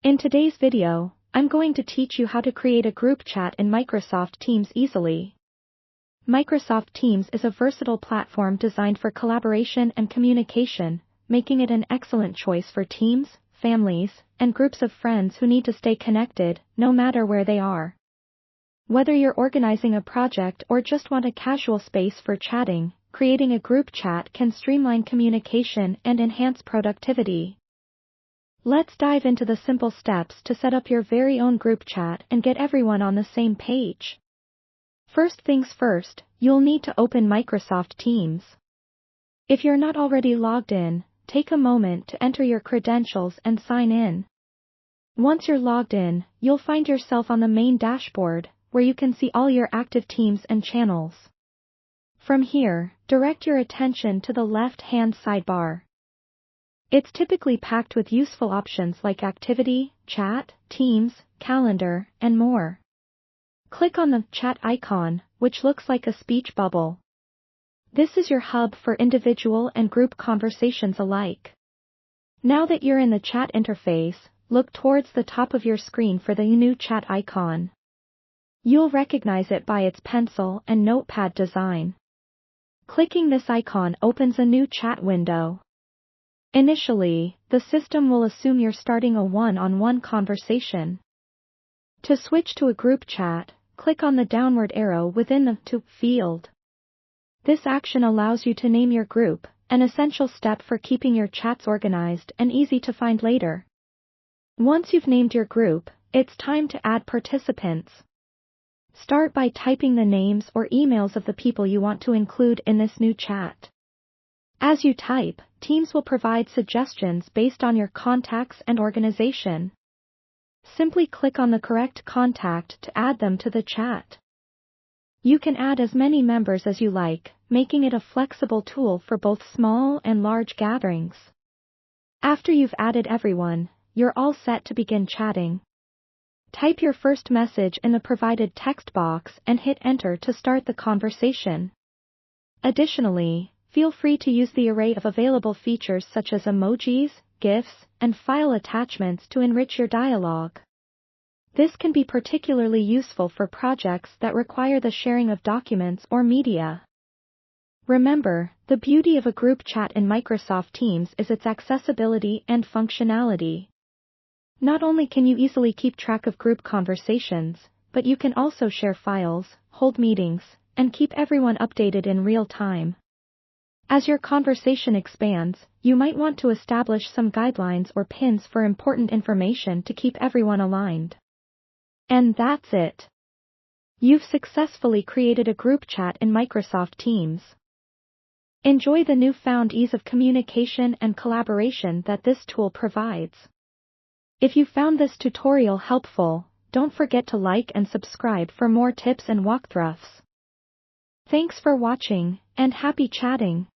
In today's video, I'm going to teach you how to create a group chat in Microsoft Teams easily. Microsoft Teams is a versatile platform designed for collaboration and communication, making it an excellent choice for teams, families, and groups of friends who need to stay connected, no matter where they are. Whether you're organizing a project or just want a casual space for chatting, creating a group chat can streamline communication and enhance productivity. Let's dive into the simple steps to set up your very own group chat and get everyone on the same page. First things first, you'll need to open Microsoft Teams. If you're not already logged in, take a moment to enter your credentials and sign in. Once you're logged in, you'll find yourself on the main dashboard, where you can see all your active teams and channels. From here, direct your attention to the left-hand sidebar. It's typically packed with useful options like Activity, Chat, Teams, Calendar, and more. Click on the Chat icon, which looks like a speech bubble. This is your hub for individual and group conversations alike. Now that you're in the chat interface, look towards the top of your screen for the new chat icon. You'll recognize it by its pencil and notepad design. Clicking this icon opens a new chat window. Initially, the system will assume you're starting a one-on-one conversation. To switch to a group chat, click on the downward arrow within the To field. This action allows you to name your group, an essential step for keeping your chats organized and easy to find later. Once you've named your group, it's time to add participants. Start by typing the names or emails of the people you want to include in this new chat. As you type, Teams will provide suggestions based on your contacts and organization. Simply click on the correct contact to add them to the chat. You can add as many members as you like, making it a flexible tool for both small and large gatherings. After you've added everyone, you're all set to begin chatting. Type your first message in the provided text box and hit enter to start the conversation. Additionally, feel free to use the array of available features such as emojis, GIFs, and file attachments to enrich your dialogue. This can be particularly useful for projects that require the sharing of documents or media. Remember, the beauty of a group chat in Microsoft Teams is its accessibility and functionality. Not only can you easily keep track of group conversations, but you can also share files, hold meetings, and keep everyone updated in real time. As your conversation expands, you might want to establish some guidelines or pins for important information to keep everyone aligned. And that's it. You've successfully created a group chat in Microsoft Teams. Enjoy the newfound ease of communication and collaboration that this tool provides. If you found this tutorial helpful, don't forget to like and subscribe for more tips and walkthroughs. Thanks for watching, and happy chatting!